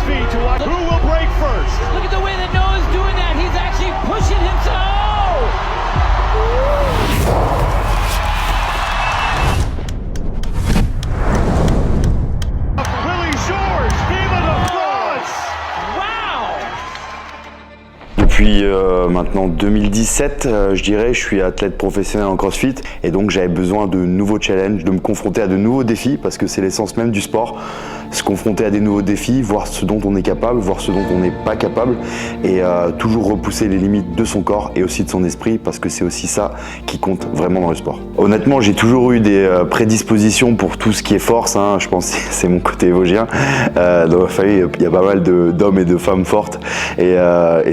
speed to watch. Who will break first? Look at the way that Noah's doing that. He's actually pushing himself. Willie Shores, Viva the France! Wow. Depuis maintenant 2017, je dirais, je suis athlète professionnel en CrossFit et donc j'avais besoin de nouveaux challenges, de me confronter à de nouveaux défis parce que c'est l'essence même du sport. Se confronter à des nouveaux défis, voir ce dont on est capable, voir ce dont on n'est pas capable et toujours repousser les limites de son corps et aussi de son esprit parce que c'est aussi ça qui compte vraiment dans le sport. Honnêtement, j'ai toujours eu des prédispositions pour tout ce qui est force, hein. Je pense que c'est mon côté vosgien. Dans ma famille, il y a pas mal d'hommes et de femmes fortes et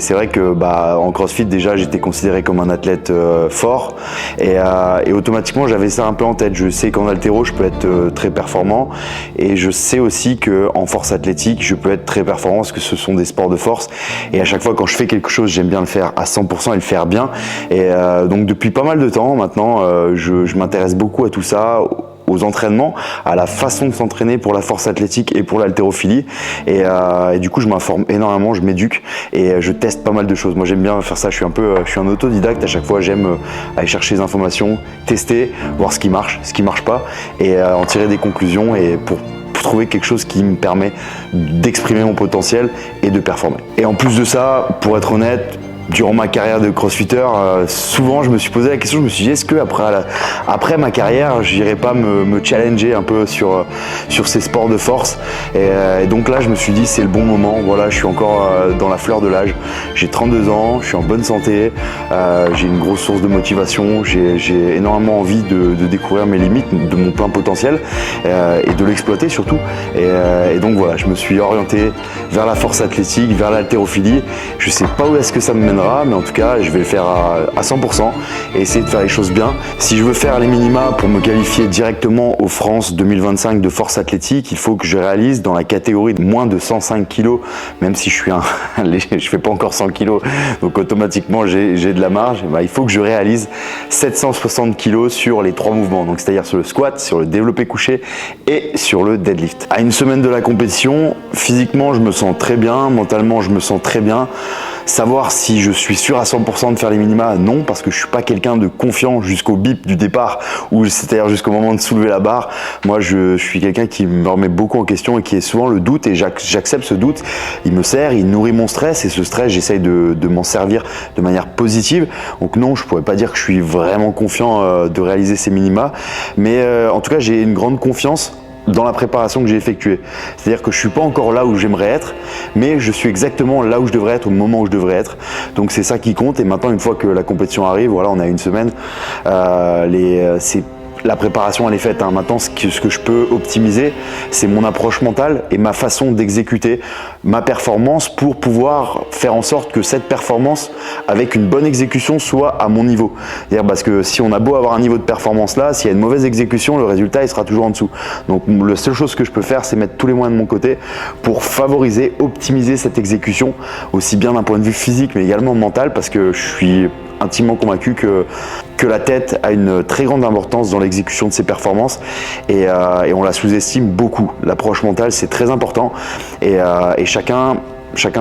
c'est vrai que en CrossFit déjà j'étais considéré comme un athlète fort et automatiquement j'avais ça un peu en tête. Je sais qu'en haltéro je peux être très performant et je sais aussi qu'en force athlétique je peux être très performant parce que ce sont des sports de force et à chaque fois quand je fais quelque chose j'aime bien le faire à 100% et le faire bien et donc depuis pas mal de temps maintenant je m'intéresse beaucoup à tout ça, aux entraînements, à la façon de s'entraîner pour la force athlétique et pour l'haltérophilie et du coup je m'informe énormément, je m'éduque et je teste pas mal de choses. Moi j'aime bien faire ça, je suis un autodidacte, à chaque fois j'aime aller chercher des informations, tester, voir ce qui marche pas et en tirer des conclusions et pour trouver quelque chose qui me permet d'exprimer mon potentiel et de performer. Et en plus de ça, pour être honnête, durant ma carrière de crossfitter, souvent je me suis posé la question, je me suis dit est-ce que après ma carrière, j'irai pas me challenger un peu sur ces sports de force et donc là je me suis dit c'est le bon moment, voilà, je suis encore dans la fleur de l'âge, j'ai 32 ans, je suis en bonne santé, j'ai une grosse source de motivation, j'ai énormément envie de découvrir mes limites, de mon plein potentiel et de l'exploiter surtout et donc voilà, je me suis orienté vers la force athlétique, vers l'haltérophilie. Je sais pas où est-ce que ça me mènera, mais en tout cas je vais le faire à 100% et essayer de faire les choses bien. Si je veux faire les minima pour me qualifier directement aux France 2025 de force athlétique, il faut que je réalise dans la catégorie de moins de 105 kg, même si je fais pas encore 100 kg, donc automatiquement j'ai de la marge. Il faut que je réalise 760 kg sur les 3 mouvements, donc c'est-à-dire sur le squat, sur le développé couché et sur le deadlift. À une semaine de la compétition, physiquement je me sens très bien, mentalement je me sens très bien. Savoir si je suis sûr à 100% de faire les minima, non, parce que je suis pas quelqu'un de confiant jusqu'au bip du départ, ou c'est-à-dire jusqu'au moment de soulever la barre. Moi, je suis quelqu'un qui me remet beaucoup en question et qui est souvent le doute, et j'accepte ce doute. Il me sert, il nourrit mon stress, et ce stress, j'essaye de m'en servir de manière positive. Donc non, je pourrais pas dire que je suis vraiment confiant de réaliser ces minima, mais en tout cas, j'ai une grande confiance dans la préparation que j'ai effectuée. C'est-à-dire que je suis pas encore là où j'aimerais être, mais je suis exactement là où je devrais être, au moment où je devrais être. Donc c'est ça qui compte. Et maintenant, une fois que la compétition arrive, voilà, on a une semaine, la préparation elle est faite, hein. Maintenant ce que je peux optimiser, c'est mon approche mentale et ma façon d'exécuter ma performance pour pouvoir faire en sorte que cette performance avec une bonne exécution soit à mon niveau. C'est-à-dire parce que si on a beau avoir un niveau de performance là, s'il y a une mauvaise exécution, le résultat il sera toujours en dessous. Donc la seule chose que je peux faire, c'est mettre tous les moyens de mon côté pour favoriser, optimiser cette exécution, aussi bien d'un point de vue physique mais également mental, parce que je suis intimement convaincu que la tête a une très grande importance dans l'exécution de ses performances et on la sous-estime beaucoup. L'approche mentale, c'est très important et chacun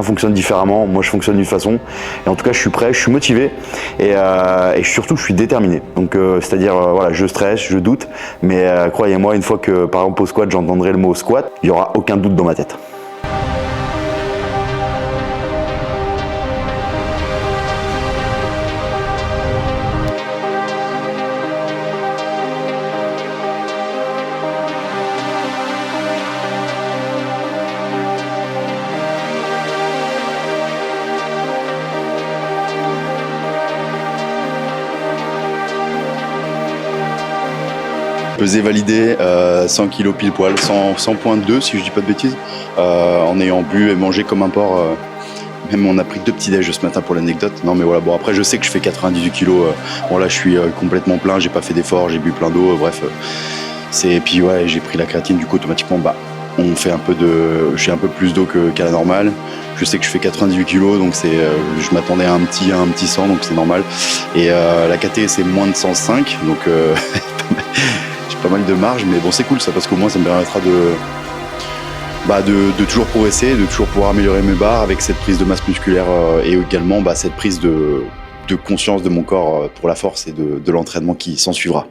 fonctionne différemment. Moi, je fonctionne d'une façon et en tout cas, je suis prêt, je suis motivé et surtout, je suis déterminé. Donc, c'est-à-dire, voilà, je stresse, je doute, mais croyez-moi, une fois que, par exemple, au squat, j'entendrai le mot squat, il n'y aura aucun doute dans ma tête. Pesé validé, 100 kg pile poil, 100,2 si je dis pas de bêtises, en ayant bu et mangé comme un porc. Même on a pris 2 petits déj ce matin pour l'anecdote. Non mais voilà, bon après je sais que je fais 98 kg. Bon là je suis complètement plein, j'ai pas fait d'effort, j'ai bu plein d'eau, bref. Et puis ouais, j'ai pris la créatine, du coup automatiquement on fait j'ai un peu plus d'eau qu'à la normale. Je sais que je fais 98 kg, donc je m'attendais à un petit 100, donc c'est normal. Et la KT c'est moins de 105, donc j'ai pas mal de marge, mais bon c'est cool ça, parce qu'au moins ça me permettra de toujours progresser, de toujours pouvoir améliorer mes barres avec cette prise de masse musculaire et également cette prise de conscience de mon corps pour la force et de l'entraînement qui s'en suivra.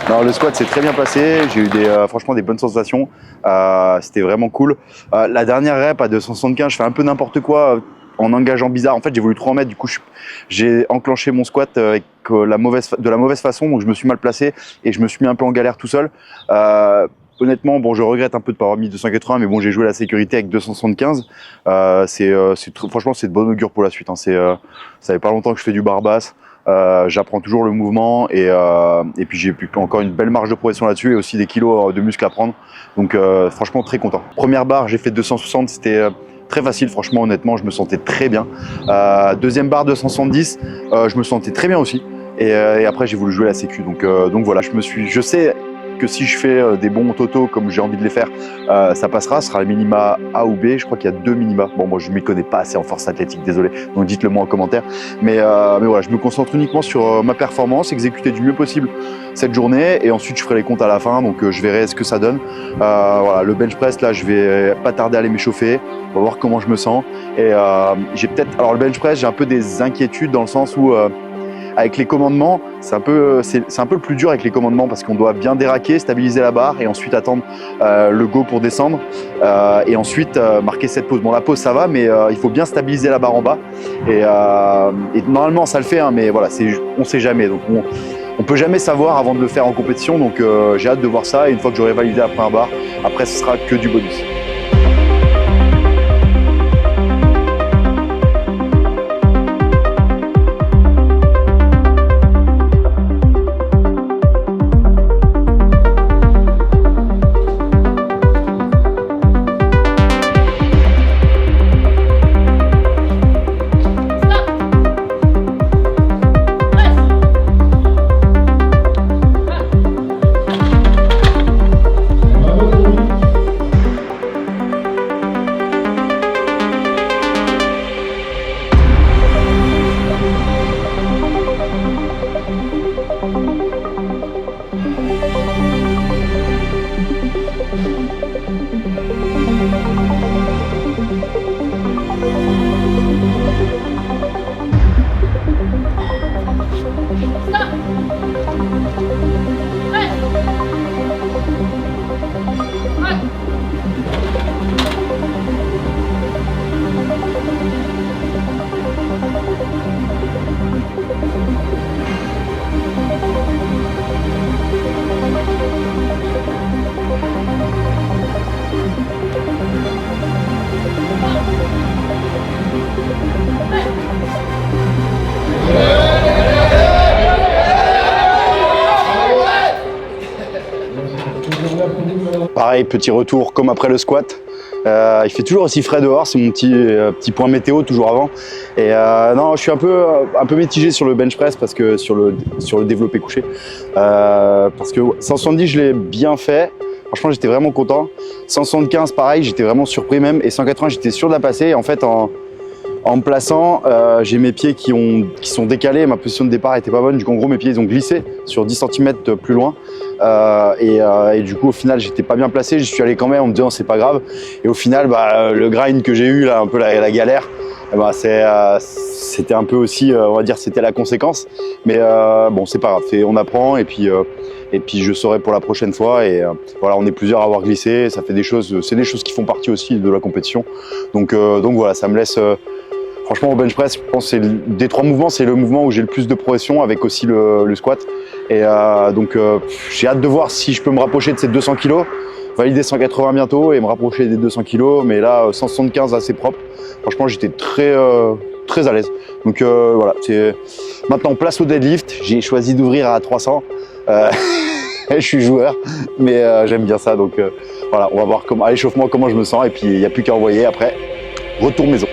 Alors le squat s'est très bien passé, j'ai eu franchement des bonnes sensations, c'était vraiment cool. La dernière rep à 275, je fais un peu n'importe quoi en engageant bizarre. En fait j'ai voulu trop en mettre, du coup j'ai enclenché mon squat avec de la mauvaise façon, donc je me suis mal placé et je me suis mis un peu en galère tout seul. Honnêtement, bon, je regrette un peu de ne pas avoir mis 280, mais bon, j'ai joué la sécurité avec 275. Franchement, c'est de bon augure pour la suite. Hein. Ça fait pas longtemps que je fais du bar basse. J'apprends toujours le mouvement et puis j'ai encore une belle marge de progression là-dessus et aussi des kilos de muscle à prendre. Donc franchement, très content. Première barre, j'ai fait 260, c'était très facile. Franchement, honnêtement, je me sentais très bien. Deuxième barre 270, je me sentais très bien aussi. Et après, j'ai voulu jouer la sécu. Donc voilà, je sais que si je fais des bons totaux comme j'ai envie de les faire, ça passera, ce sera le minima A ou B. Je crois qu'il y a 2 minima. Bon, moi je ne m'y connais pas assez en force athlétique, désolé, donc dites-le moi en commentaire. Mais voilà, je me concentre uniquement sur ma performance, exécuter du mieux possible cette journée et ensuite je ferai les comptes à la fin, donc je verrai ce que ça donne. Voilà, le bench press, là je vais pas tarder à aller m'échauffer, on va voir comment je me sens. Et j'ai peut-être, alors le bench press, j'ai un peu des inquiétudes dans le sens où avec les commandements, c'est un peu le plus dur avec les commandements parce qu'on doit bien déraquer, stabiliser la barre et ensuite attendre le go pour descendre et ensuite marquer cette pause. Bon, la pause ça va, mais il faut bien stabiliser la barre en bas et normalement ça le fait, hein, mais voilà, on sait jamais. Donc on peut jamais savoir avant de le faire en compétition. Donc j'ai hâte de voir ça et une fois que j'aurai validé la première barre, après ce sera que du bonus. Pareil, petit retour comme après le squat. Il fait toujours aussi frais dehors, c'est mon petit point météo toujours avant. Et non, je suis un peu mitigé sur le bench press parce que sur le développé couché. Parce que 170, je l'ai bien fait. Franchement, j'étais vraiment content. 175, pareil, j'étais vraiment surpris même. Et 180, j'étais sûr de la passer. Et en fait, En me plaçant, j'ai mes pieds qui sont décalés, ma position de départ était pas bonne, du coup en gros mes pieds ils ont glissé sur 10 cm plus loin et du coup au final j'étais pas bien placé, j'y suis allé quand même en me disant c'est pas grave et au final le grind que j'ai eu là, un peu la galère, c'était un peu aussi, on va dire c'était la conséquence, mais bon c'est pas grave, on apprend et puis je saurai pour la prochaine fois et voilà, on est plusieurs à avoir glissé, ça fait des choses, c'est des choses qui font partie aussi de la compétition, donc voilà, ça me laisse franchement au bench press, je pense que des 3 mouvements, c'est le mouvement où j'ai le plus de progression avec aussi le squat et donc j'ai hâte de voir si je peux me rapprocher de ces 200 kg, valider 180 bientôt et me rapprocher des 200 kg, mais là 175 assez propre, franchement j'étais très à l'aise, donc voilà, maintenant place au deadlift, j'ai choisi d'ouvrir à 300. Je suis joueur, mais j'aime bien ça, donc voilà, on va voir à l'échauffement comment je me sens et puis il n'y a plus qu'à envoyer après, retour maison.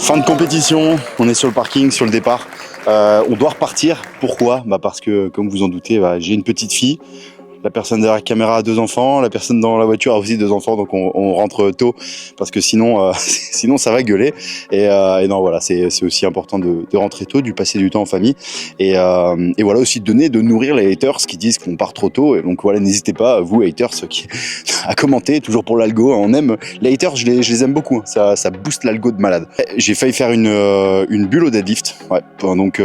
Fin de compétition, on est sur le parking, sur le départ. On doit repartir. Pourquoi ? Parce que, comme vous en doutez, j'ai une petite fille. La personne derrière la caméra a 2 enfants, la personne dans la voiture a aussi 2 enfants, donc on rentre tôt parce que sinon, sinon ça va gueuler. Et non, voilà, c'est aussi important de rentrer tôt, de passer du temps en famille, et voilà aussi de nourrir les haters qui disent qu'on part trop tôt. Et donc voilà, n'hésitez pas, vous haters, à commenter, toujours pour l'algo. On aime les haters, je les aime beaucoup. Ça booste l'algo de malade. J'ai failli faire une bulle au deadlift. Ouais. Donc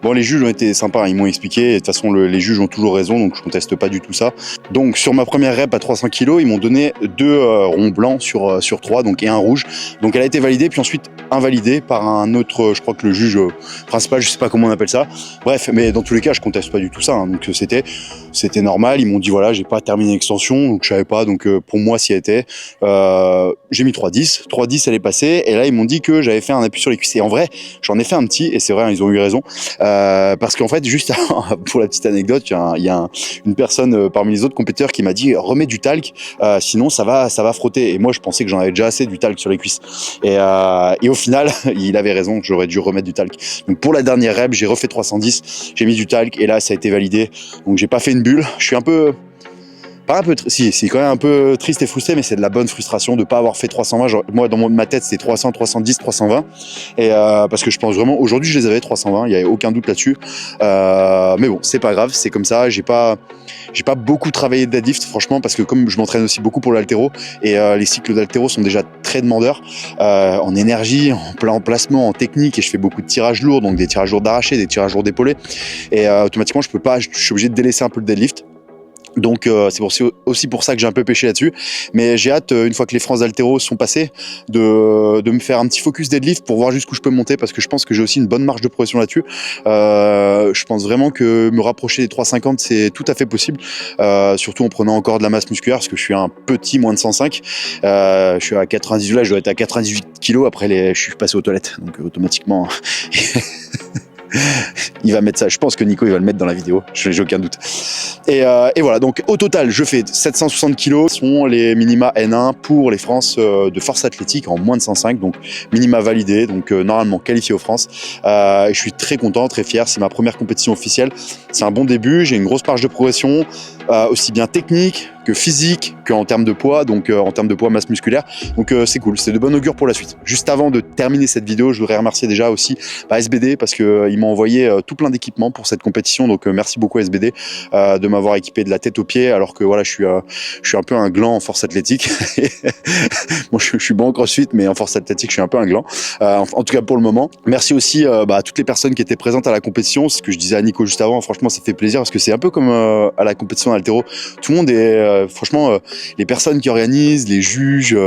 bon, les juges ont été sympas, ils m'ont expliqué. Et de toute façon, les juges ont toujours raison, donc je conteste pas du tout ça. Donc sur ma première rep à 300 kg, ils m'ont donné 2 ronds blancs sur 3, donc et un rouge. Donc elle a été validée, puis ensuite invalidée par un autre, je crois que le juge principal, je sais pas comment on appelle ça. Bref, mais dans tous les cas, je conteste pas du tout ça. Hein. Donc c'était normal. Ils m'ont dit voilà, j'ai pas terminé l'extension, donc je savais pas. Donc pour moi, s'y était. J'ai mis 3,10, elle est passée. Et là, ils m'ont dit que j'avais fait un appui sur les cuisses. Et en vrai, j'en ai fait un petit, et c'est vrai, hein, ils ont eu raison. Parce qu'en fait, juste pour la petite anecdote, il y a une personne parmi les autres compétiteurs qui m'a dit remets du talc, sinon ça va frotter. Et moi, je pensais que j'en avais déjà assez du talc sur les cuisses. Et au final, il avait raison, j'aurais dû remettre du talc. Donc pour la dernière rep, j'ai refait 310, j'ai mis du talc, et là, ça a été validé. Donc j'ai pas fait une bulle. Je suis un peu... si, quand même un peu triste et frustré, mais c'est de la bonne frustration de pas avoir fait 320. Genre, moi, dans ma tête, c'était 300, 310, 320. Et parce que je pense vraiment, aujourd'hui, je les avais 320. Il y avait aucun doute là-dessus. Mais bon, c'est pas grave, c'est comme ça. J'ai pas beaucoup travaillé de deadlift, franchement, parce que comme je m'entraîne aussi beaucoup pour l'haltéro, et les cycles d'haltéro sont déjà très demandeurs en énergie, en placement, en technique, et je fais beaucoup de tirages lourds, donc des tirages lourds d'arraché, des tirages lourds d'épaulé, et automatiquement, je suis obligé de délaisser un peu le deadlift. Donc c'est aussi pour ça que j'ai un peu pêché là-dessus, mais j'ai hâte, une fois que les France d'haltéro sont passées, de me faire un petit focus deadlift pour voir jusqu'où je peux monter, parce que je pense que j'ai aussi une bonne marge de progression là-dessus. Je pense vraiment que me rapprocher des 350, c'est tout à fait possible, surtout en prenant encore de la masse musculaire, parce que je suis un petit moins de 105, je suis à 98, là je dois être à 98 kg, après je suis passé aux toilettes, donc automatiquement... Il va mettre ça. Je pense que Nico, il va le mettre dans la vidéo. J'ai aucun doute. Et voilà. Donc, au total, je fais 760 kilos. Ce sont les minima N1 pour les France de force athlétique en moins de 105. Donc, minima validé. Donc, normalement qualifié aux France. Je suis très content, très fier. C'est ma première compétition officielle. C'est un bon début. J'ai une grosse marge de progression, aussi bien technique que physique, qu'en termes de poids, donc en termes de poids masse musculaire. Donc c'est cool, c'est de bon augure pour la suite. Juste avant de terminer cette vidéo, je voudrais remercier déjà aussi SBD parce qu'ils m'ont envoyé tout plein d'équipements pour cette compétition. Donc merci beaucoup SBD de m'avoir équipé de la tête aux pieds, alors que voilà, je suis un peu un gland en force athlétique. Bon, je suis bon en crossfit, mais en force athlétique, je suis un peu un gland. En tout cas pour le moment. Merci aussi à toutes les personnes qui étaient présentes à la compétition. Ce que je disais à Nico juste avant, franchement, ça fait plaisir parce que c'est un peu comme à la compétition d'haltéro. Tout le monde est franchement, les personnes qui organisent, les juges,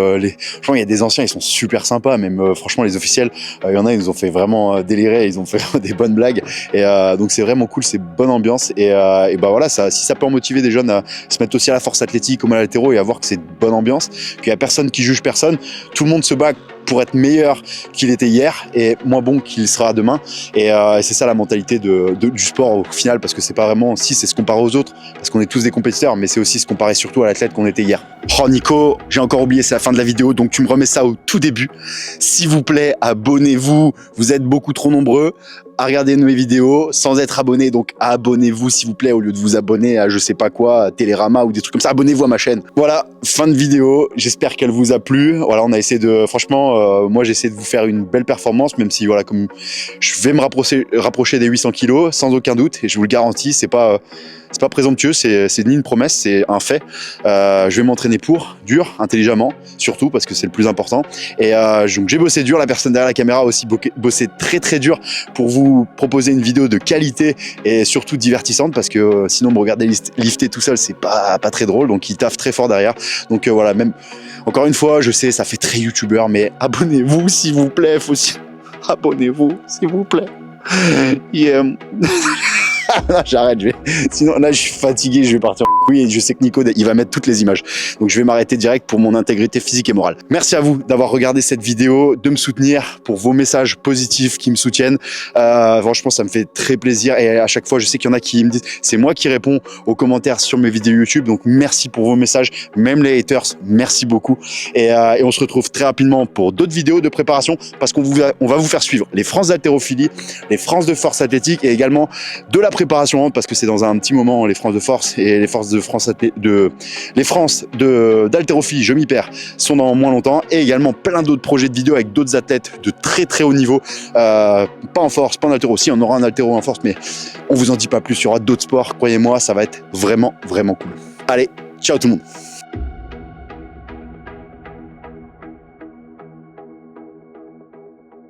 franchement, il y a des anciens, ils sont super sympas, même franchement, les officiels, il y en a, ils nous ont fait vraiment délirer, ils ont fait des bonnes blagues, et donc c'est vraiment cool, c'est bonne ambiance, et bah voilà, si ça peut en motiver des jeunes à se mettre aussi à la force athlétique comme à l'haltéro et à voir que c'est de bonne ambiance, qu'il y a personne qui juge personne, tout le monde se bat pour être meilleur qu'il était hier et moins bon qu'il sera demain, et c'est ça la mentalité du sport au final, parce que c'est pas vraiment, si c'est se comparer aux autres, parce qu'on est tous des compétiteurs, mais c'est aussi se comparer surtout à l'athlète qu'on était hier. Oh Nico, j'ai encore oublié, c'est la fin de la vidéo, donc tu me remets ça au tout début. S'il vous plaît, abonnez-vous, vous êtes beaucoup trop nombreux à regarder mes vidéos sans être abonné, donc abonnez-vous s'il vous plaît, au lieu de vous abonner à je sais pas quoi, à Télérama ou des trucs comme ça, abonnez-vous à ma chaîne. Voilà, fin de vidéo, j'espère qu'elle vous a plu. Voilà, on a essayé de, franchement, moi j'ai essayé de vous faire une belle performance, même si voilà, comme je vais me rapprocher des 800 kilos sans aucun doute, et je vous le garantis, c'est pas présomptueux, c'est ni une promesse, c'est un fait. Je vais m'entraîner dur, intelligemment, surtout parce que c'est le plus important. Et donc j'ai bossé dur, la personne derrière la caméra a aussi bossé très dur pour vous proposer une vidéo de qualité et surtout divertissante, parce que sinon me regarder lifter tout seul, c'est pas très drôle, donc il taffe très fort derrière. Donc voilà, même encore une fois, je sais, ça fait très youtubeur, mais abonnez-vous s'il vous plaît, abonnez-vous s'il vous plaît. Yeah. Non, j'arrête, sinon là je suis fatigué, je vais partir en couille, et je sais que Nico il va mettre toutes les images, donc je vais m'arrêter direct pour mon intégrité physique et morale. Merci à vous d'avoir regardé cette vidéo, de me soutenir, pour vos messages positifs qui me soutiennent. Franchement ça me fait très plaisir, et à chaque fois je sais qu'il y en a qui me disent, c'est moi qui réponds aux commentaires sur mes vidéos YouTube, donc merci pour vos messages, même les haters, merci beaucoup, et on se retrouve très rapidement pour d'autres vidéos de préparation, parce qu'on va vous faire suivre les France d'haltérophilie, les France de force athlétique, et également de la préparation, parce que c'est dans un petit moment, les France de force et les France de France d'haltérophilie, je m'y perds, sont dans moins longtemps, et également plein d'autres projets de vidéos avec d'autres athlètes de très haut niveau, pas en force, pas en haltéro, si on aura un haltéro en force, mais on vous en dit pas plus, il y aura d'autres sports, croyez-moi, ça va être vraiment cool. Allez, ciao tout le monde.